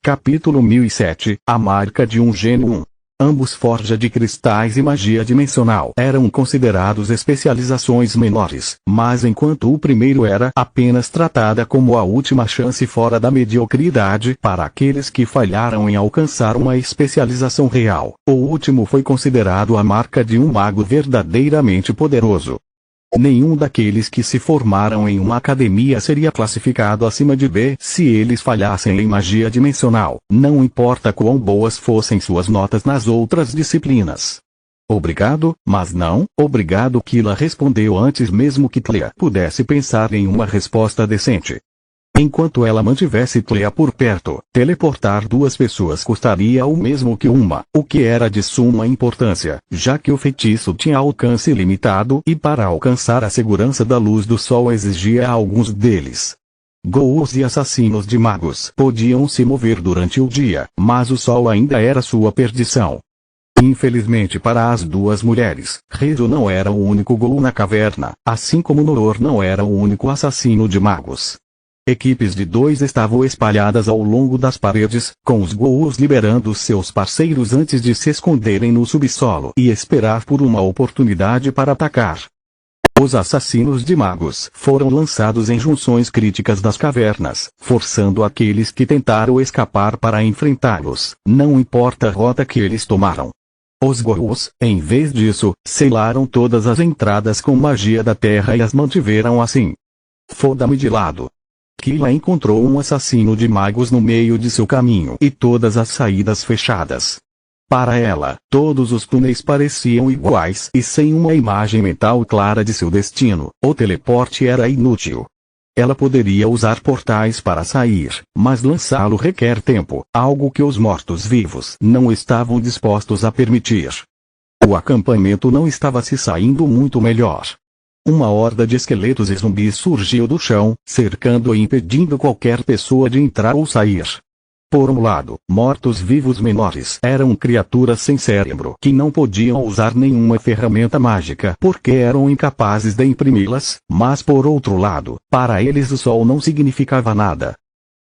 Capítulo 1007 A Marca de um Gênio 1. Ambos forja de cristais e magia dimensional eram considerados especializações menores, mas enquanto o primeiro era apenas tratada como a última chance fora da mediocridade para aqueles que falharam em alcançar uma especialização real, o último foi considerado a marca de um mago verdadeiramente poderoso. Nenhum daqueles que se formaram em uma academia seria classificado acima de B se eles falhassem em magia dimensional, não importa quão boas fossem suas notas nas outras disciplinas. Obrigado, mas não, obrigado. Kila respondeu antes mesmo que Clea pudesse pensar em uma resposta decente. Enquanto ela mantivesse Clea por perto, teleportar duas pessoas custaria o mesmo que uma, o que era de suma importância, já que o feitiço tinha alcance limitado e para alcançar a segurança da luz do sol exigia alguns deles. Ghouls e assassinos de magos podiam se mover durante o dia, mas o sol ainda era sua perdição. Infelizmente para as duas mulheres, Rezo não era o único ghoul na caverna, assim como Noror não era o único assassino de magos. Equipes de dois estavam espalhadas ao longo das paredes, com os ghouls liberando seus parceiros antes de se esconderem no subsolo e esperar por uma oportunidade para atacar. Os assassinos de magos foram lançados em junções críticas das cavernas, forçando aqueles que tentaram escapar para enfrentá-los, não importa a rota que eles tomaram. Os ghouls, em vez disso, selaram todas as entradas com magia da terra e as mantiveram assim. Foda-me de lado. Kila encontrou um assassino de magos no meio de seu caminho e todas as saídas fechadas. Para ela, todos os túneis pareciam iguais e sem uma imagem mental clara de seu destino, o teleporte era inútil. Ela poderia usar portais para sair, mas lançá-lo requer tempo, algo que os mortos-vivos não estavam dispostos a permitir. O acampamento não estava se saindo muito melhor. Uma horda de esqueletos e zumbis surgiu do chão, cercando e impedindo qualquer pessoa de entrar ou sair. Por um lado, mortos-vivos menores eram criaturas sem cérebro que não podiam usar nenhuma ferramenta mágica porque eram incapazes de imprimi-las, mas por outro lado, para eles o sol não significava nada.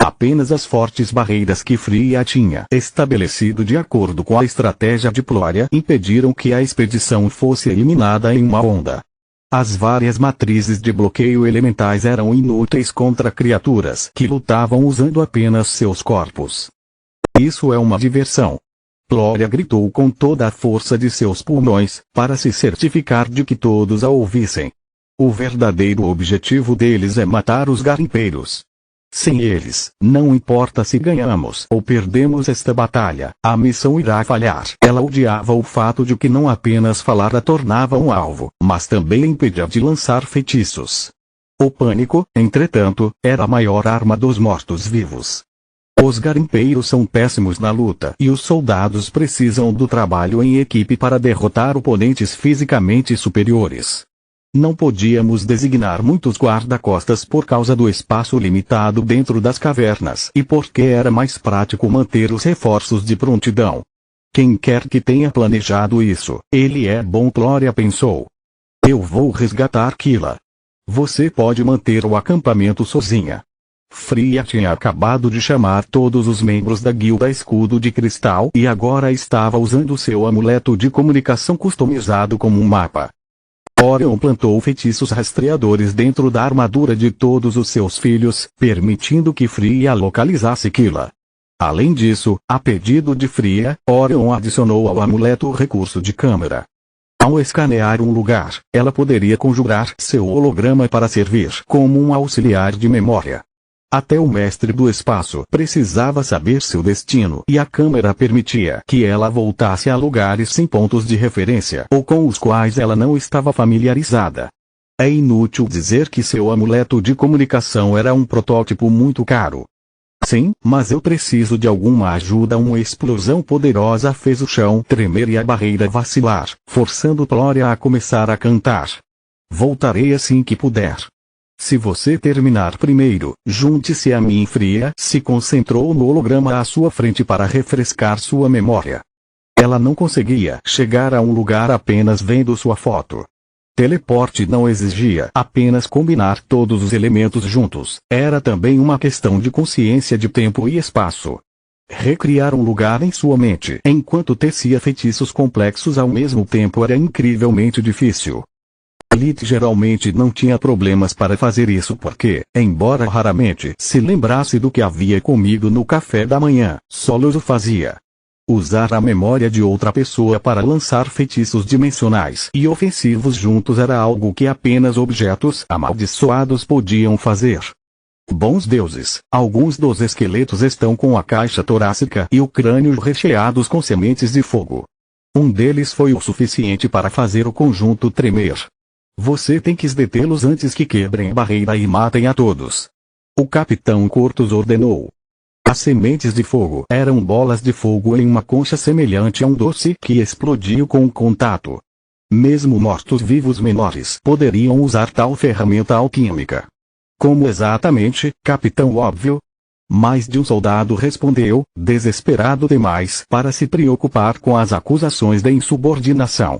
Apenas as fortes barreiras que Fria tinha estabelecido de acordo com a estratégia de Plória impediram que a expedição fosse eliminada em uma onda. As várias matrizes de bloqueio elementais eram inúteis contra criaturas que lutavam usando apenas seus corpos. Isso é uma diversão. Plória gritou com toda a força de seus pulmões, para se certificar de que todos a ouvissem. O verdadeiro objetivo deles é matar os garimpeiros. Sem eles, não importa se ganhamos ou perdemos esta batalha, a missão irá falhar. Ela odiava o fato de que não apenas falar a tornava um alvo, mas também impedia de lançar feitiços. O pânico, entretanto, era a maior arma dos mortos-vivos. Os garimpeiros são péssimos na luta e os soldados precisam do trabalho em equipe para derrotar oponentes fisicamente superiores. Não podíamos designar muitos guarda-costas por causa do espaço limitado dentro das cavernas e porque era mais prático manter os reforços de prontidão. Quem quer que tenha planejado isso, ele é bom. Plória pensou. Eu vou resgatar Kila. Você pode manter o acampamento sozinha. Fria tinha acabado de chamar todos os membros da guilda Escudo de Cristal e agora estava usando seu amuleto de comunicação customizado como um mapa. Orion plantou feitiços rastreadores dentro da armadura de todos os seus filhos, permitindo que Fria localizasse Kila. Além disso, a pedido de Fria, Orion adicionou ao amuleto o recurso de câmera. Ao escanear um lugar, ela poderia conjurar seu holograma para servir como um auxiliar de memória. Até o mestre do espaço precisava saber seu destino e a câmera permitia que ela voltasse a lugares sem pontos de referência ou com os quais ela não estava familiarizada. É inútil dizer que seu amuleto de comunicação era um protótipo muito caro. Sim, mas eu preciso de alguma ajuda. Uma explosão poderosa fez o chão tremer e a barreira vacilar, forçando Plória a começar a cantar. Voltarei assim que puder. Se você terminar primeiro, junte-se a mim. Fria se concentrou no holograma à sua frente para refrescar sua memória. Ela não conseguia chegar a um lugar apenas vendo sua foto. Teleporte não exigia apenas combinar todos os elementos juntos, era também uma questão de consciência de tempo e espaço. Recriar um lugar em sua mente enquanto tecia feitiços complexos ao mesmo tempo era incrivelmente difícil. Lilith geralmente não tinha problemas para fazer isso porque, embora raramente se lembrasse do que havia comido no café da manhã, Solos o fazia. Usar a memória de outra pessoa para lançar feitiços dimensionais e ofensivos juntos era algo que apenas objetos amaldiçoados podiam fazer. Bons deuses, alguns dos esqueletos estão com a caixa torácica e o crânio recheados com sementes de fogo. Um deles foi o suficiente para fazer o conjunto tremer. Você tem que detê-los antes que quebrem a barreira e matem a todos. O capitão Cortus ordenou. As sementes de fogo eram bolas de fogo em uma concha semelhante a um doce que explodiu com o contato. Mesmo mortos-vivos menores poderiam usar tal ferramenta alquímica. Como exatamente, capitão óbvio? Mais de um soldado respondeu, desesperado demais para se preocupar com as acusações de insubordinação.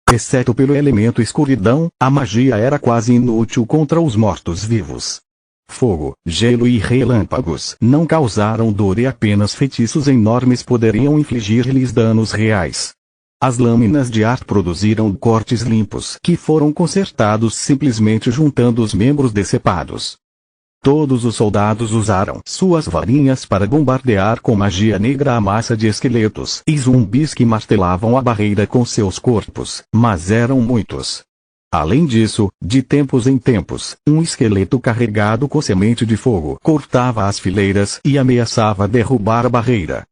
Exceto pelo elemento escuridão, a magia era quase inútil contra os mortos-vivos. Fogo, gelo e relâmpagos não causaram dor e apenas feitiços enormes poderiam infligir-lhes danos reais. As lâminas de ar produziram cortes limpos que foram consertados simplesmente juntando os membros decepados. Todos os soldados usaram suas varinhas para bombardear com magia negra a massa de esqueletos e zumbis que martelavam a barreira com seus corpos, mas eram muitos. Além disso, de tempos em tempos, um esqueleto carregado com semente de fogo cortava as fileiras e ameaçava derrubar a barreira.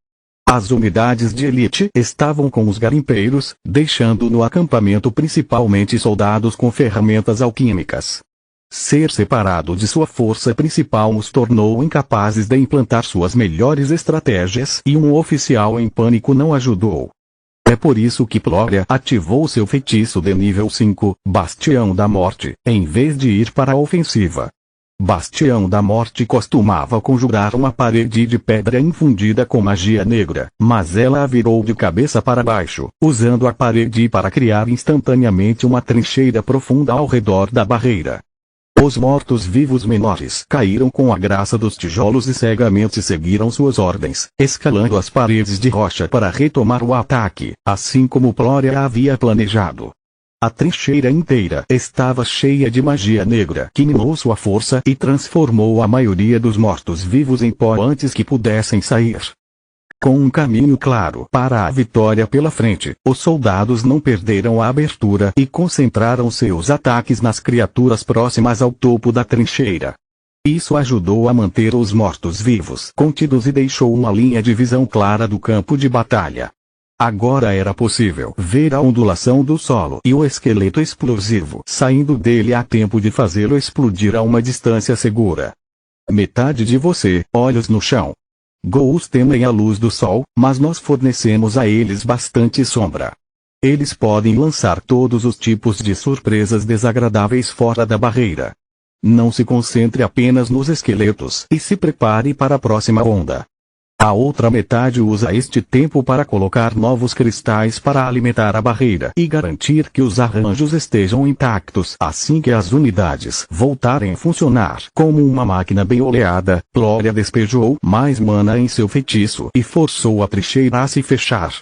As unidades de elite estavam com os garimpeiros, deixando no acampamento principalmente soldados com ferramentas alquímicas. Ser separado de sua força principal os tornou incapazes de implantar suas melhores estratégias e um oficial em pânico não ajudou. É por isso que Plória ativou seu feitiço de nível 5, Bastião da Morte, em vez de ir para a ofensiva. Bastião da Morte costumava conjurar uma parede de pedra infundida com magia negra, mas ela a virou de cabeça para baixo, usando a parede para criar instantaneamente uma trincheira profunda ao redor da barreira. Os mortos-vivos menores caíram com a graça dos tijolos e cegamente seguiram suas ordens, escalando as paredes de rocha para retomar o ataque, assim como Plória havia planejado. A trincheira inteira estava cheia de magia negra que minou sua força e transformou a maioria dos mortos-vivos em pó antes que pudessem sair. Com um caminho claro para a vitória pela frente, os soldados não perderam a abertura e concentraram seus ataques nas criaturas próximas ao topo da trincheira. Isso ajudou a manter os mortos-vivos contidos e deixou uma linha de visão clara do campo de batalha. Agora era possível ver a ondulação do solo e o esqueleto explosivo saindo dele a tempo de fazê-lo explodir a uma distância segura. Metade de você, olhos no chão. Ghouls temem a luz do sol, mas nós fornecemos a eles bastante sombra. Eles podem lançar todos os tipos de surpresas desagradáveis fora da barreira. Não se concentre apenas nos esqueletos e se prepare para a próxima onda. A outra metade usa este tempo para colocar novos cristais para alimentar a barreira e garantir que os arranjos estejam intactos assim que as unidades voltarem a funcionar. Como uma máquina bem oleada, Plória despejou mais mana em seu feitiço e forçou a trincheira a se fechar.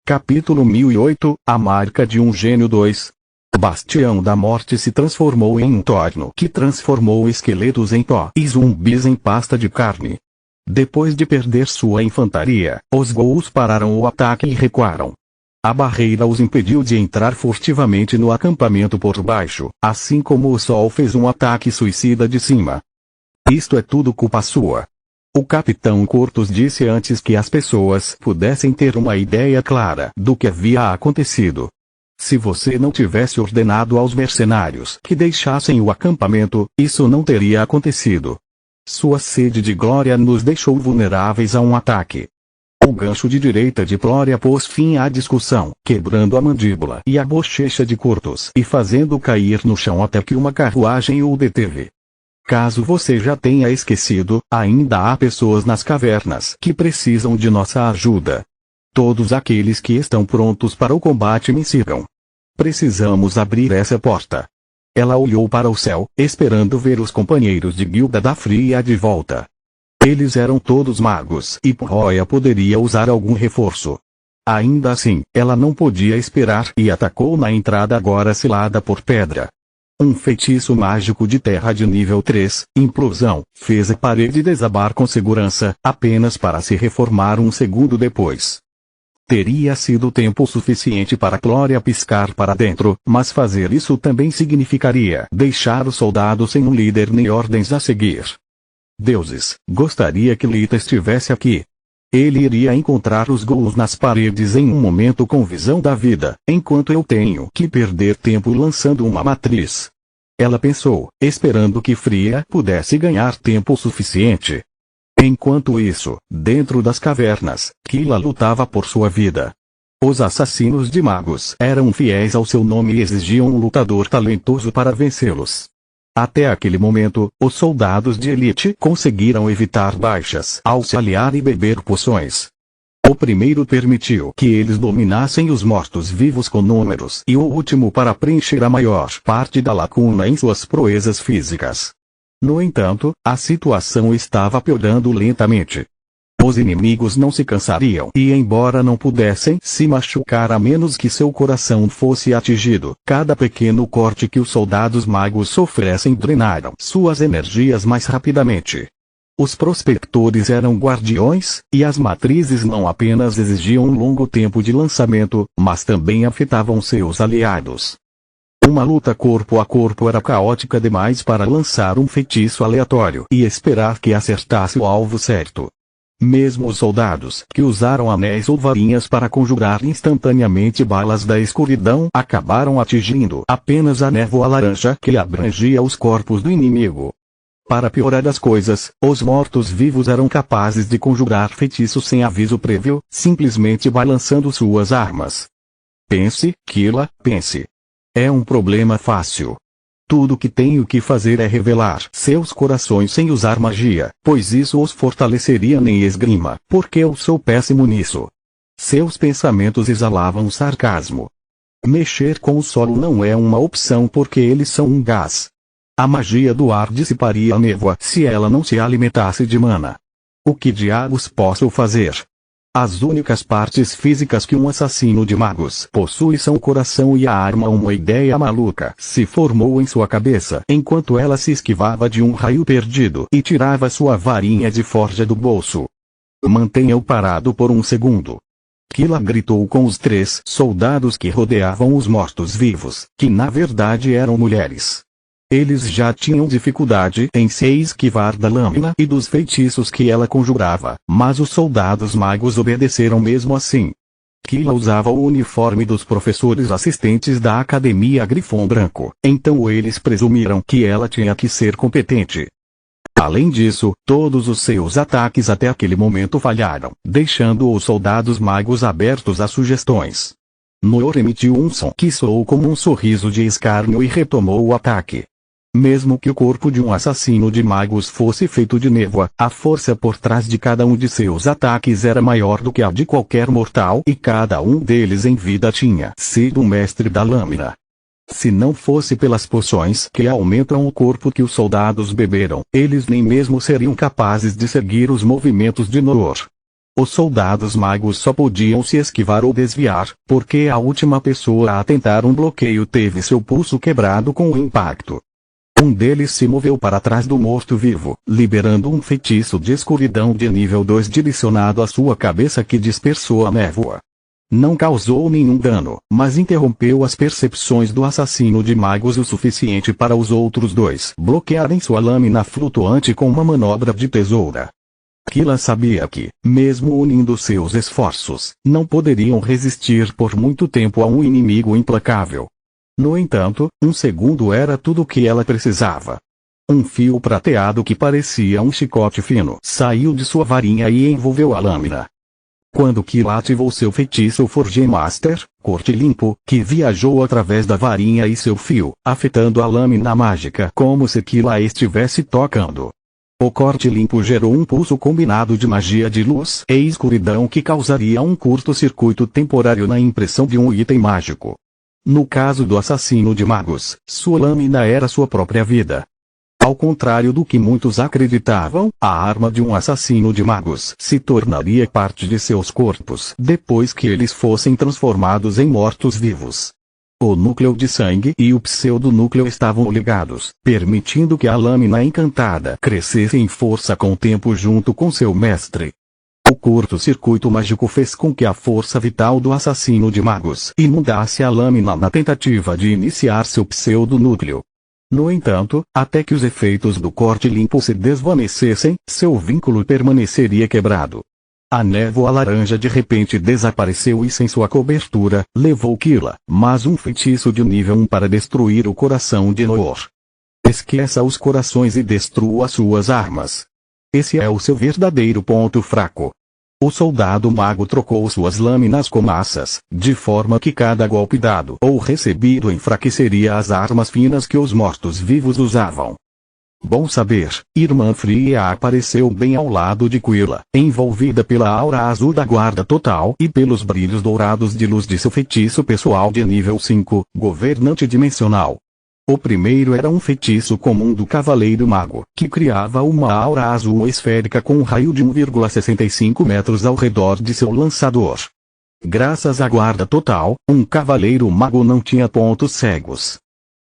Capítulo 1008, A Marca de um Gênio 2. Bastião da Morte se transformou em um torno que transformou esqueletos em pó e zumbis em pasta de carne. Depois de perder sua infantaria, os ghouls pararam o ataque e recuaram. A barreira os impediu de entrar furtivamente no acampamento por baixo, assim como o sol fez um ataque suicida de cima. Isto é tudo culpa sua. O capitão Cortus disse antes que as pessoas pudessem ter uma ideia clara do que havia acontecido. Se você não tivesse ordenado aos mercenários que deixassem o acampamento, isso não teria acontecido. Sua sede de glória nos deixou vulneráveis a um ataque. O gancho de direita de Plória pôs fim à discussão, quebrando a mandíbula e a bochecha de Cortus e fazendo cair no chão até que uma carruagem o deteve. Caso você já tenha esquecido, ainda há pessoas nas cavernas que precisam de nossa ajuda. Todos aqueles que estão prontos para o combate me sigam. Precisamos abrir essa porta. Ela olhou para o céu, esperando ver os companheiros de guilda da Fria de volta. Eles eram todos magos e Porroia poderia usar algum reforço. Ainda assim, ela não podia esperar e atacou na entrada agora selada por pedra. Um feitiço mágico de terra de nível 3, implosão, fez a parede desabar com segurança, apenas para se reformar um segundo depois. Teria sido tempo suficiente para Glória piscar para dentro, mas fazer isso também significaria deixar os soldados sem um líder nem ordens a seguir. Deuses, gostaria que Lita estivesse aqui. Ele iria encontrar os ghouls nas paredes em um momento com visão da vida, enquanto eu tenho que perder tempo lançando uma matriz. Ela pensou, esperando que Fria pudesse ganhar tempo suficiente. Enquanto isso, dentro das cavernas, Kila lutava por sua vida. Os assassinos de magos eram fiéis ao seu nome e exigiam um lutador talentoso para vencê-los. Até aquele momento, os soldados de elite conseguiram evitar baixas ao se aliar e beber poções. O primeiro permitiu que eles dominassem os mortos-vivos com números e o último para preencher a maior parte da lacuna em suas proezas físicas. No entanto, a situação estava piorando lentamente. Os inimigos não se cansariam e embora não pudessem se machucar a menos que seu coração fosse atingido, cada pequeno corte que os soldados magos sofressem drenaram suas energias mais rapidamente. Os prospectores eram guardiões, e as matrizes não apenas exigiam um longo tempo de lançamento, mas também afetavam seus aliados. Uma luta corpo a corpo era caótica demais para lançar um feitiço aleatório e esperar que acertasse o alvo certo. Mesmo os soldados que usaram anéis ou varinhas para conjurar instantaneamente balas da escuridão acabaram atingindo apenas a névoa laranja que abrangia os corpos do inimigo. Para piorar as coisas, os mortos-vivos eram capazes de conjurar feitiços sem aviso prévio, simplesmente balançando suas armas. Pense, Kila, pense. É um problema fácil. Tudo que tenho que fazer é revelar seus corações sem usar magia, pois isso os fortaleceria nem esgrima, porque eu sou péssimo nisso. Seus pensamentos exalavam sarcasmo. Mexer com o solo não é uma opção porque eles são um gás. A magia do ar dissiparia a névoa se ela não se alimentasse de mana. O que diabos posso fazer? As únicas partes físicas que um assassino de magos possui são o coração e a arma. Uma ideia maluca se formou em sua cabeça enquanto ela se esquivava de um raio perdido e tirava sua varinha de forja do bolso. Mantenha-o parado por um segundo. Kila gritou com os 3 soldados que rodeavam os mortos-vivos, que na verdade eram mulheres. Eles já tinham dificuldade em se esquivar da lâmina e dos feitiços que ela conjurava, mas os soldados magos obedeceram mesmo assim. Kila usava o uniforme dos professores assistentes da Academia Grifon Branco, então eles presumiram que ela tinha que ser competente. Além disso, todos os seus ataques até aquele momento falharam, deixando os soldados magos abertos a sugestões. Noor emitiu um som que soou como um sorriso de escárnio e retomou o ataque. Mesmo que o corpo de um assassino de magos fosse feito de névoa, a força por trás de cada um de seus ataques era maior do que a de qualquer mortal e cada um deles em vida tinha sido um mestre da lâmina. Se não fosse pelas poções que aumentam o corpo que os soldados beberam, eles nem mesmo seriam capazes de seguir os movimentos de Noor. Os soldados magos só podiam se esquivar ou desviar, porque a última pessoa a tentar um bloqueio teve seu pulso quebrado com o impacto. Um deles se moveu para trás do morto-vivo, liberando um feitiço de escuridão de nível 2 direcionado à sua cabeça que dispersou a névoa. Não causou nenhum dano, mas interrompeu as percepções do assassino de magos o suficiente para os outros 2 bloquearem sua lâmina flutuante com uma manobra de tesoura. Kila sabia que, mesmo unindo seus esforços, não poderiam resistir por muito tempo a um inimigo implacável. No entanto, um segundo era tudo o que ela precisava. Um fio prateado que parecia um chicote fino saiu de sua varinha e envolveu a lâmina. Quando Kila ativou seu feitiço Forge Master, corte limpo, que viajou através da varinha e seu fio, afetando a lâmina mágica como se Kila a estivesse tocando. O corte limpo gerou um pulso combinado de magia de luz e escuridão que causaria um curto-circuito temporário na impressão de um item mágico. No caso do assassino de magos, sua lâmina era sua própria vida. Ao contrário do que muitos acreditavam, a arma de um assassino de magos se tornaria parte de seus corpos depois que eles fossem transformados em mortos-vivos. O núcleo de sangue e o pseudonúcleo estavam ligados, permitindo que a lâmina encantada crescesse em força com o tempo junto com seu mestre. O curto-circuito mágico fez com que a força vital do assassino de magos inundasse a lâmina na tentativa de iniciar seu pseudonúcleo. No entanto, até que os efeitos do corte limpo se desvanecessem, seu vínculo permaneceria quebrado. A névoa laranja de repente desapareceu e sem sua cobertura, levou Kila, mas um feitiço de nível 1 para destruir o coração de Noor. Esqueça os corações e destrua suas armas. Esse é o seu verdadeiro ponto fraco. O soldado mago trocou suas lâminas com massas, de forma que cada golpe dado ou recebido enfraqueceria as armas finas que os mortos-vivos usavam. Bom saber, Irmã Fria apareceu bem ao lado de Quilla, envolvida pela aura azul da guarda total e pelos brilhos dourados de luz de seu feitiço pessoal de nível 5, governante dimensional. O primeiro era um feitiço comum do Cavaleiro Mago, que criava uma aura azul esférica com um raio de 1,65 metros ao redor de seu lançador. Graças à guarda total, um Cavaleiro Mago não tinha pontos cegos.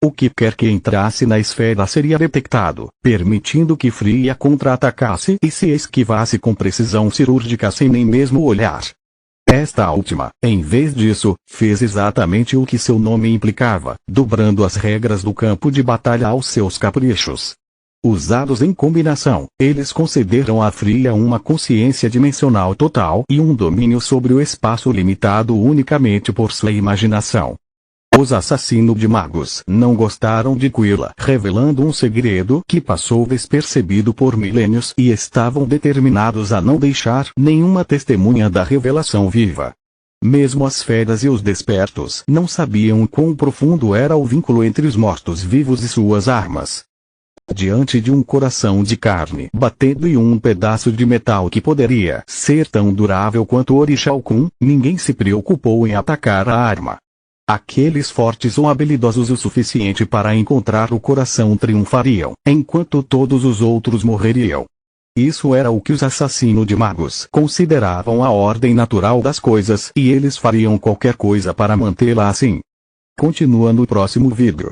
O que quer que entrasse na esfera seria detectado, permitindo que Fria contra-atacasse e se esquivasse com precisão cirúrgica sem nem mesmo olhar. Esta última, em vez disso, fez exatamente o que seu nome implicava, dobrando as regras do campo de batalha aos seus caprichos. Usados em combinação, eles concederam a Fria uma consciência dimensional total e um domínio sobre o espaço limitado unicamente por sua imaginação. Os assassinos de magos não gostaram de Quilla, revelando um segredo que passou despercebido por milênios e estavam determinados a não deixar nenhuma testemunha da revelação viva. Mesmo as feras e os despertos não sabiam quão profundo era o vínculo entre os mortos-vivos e suas armas. Diante de um coração de carne batendo e um pedaço de metal que poderia ser tão durável quanto Orixalcum, ninguém se preocupou em atacar a arma. Aqueles fortes ou habilidosos o suficiente para encontrar o coração triunfariam, enquanto todos os outros morreriam. Isso era o que os assassinos de magos consideravam a ordem natural das coisas e eles fariam qualquer coisa para mantê-la assim. Continua no próximo vídeo.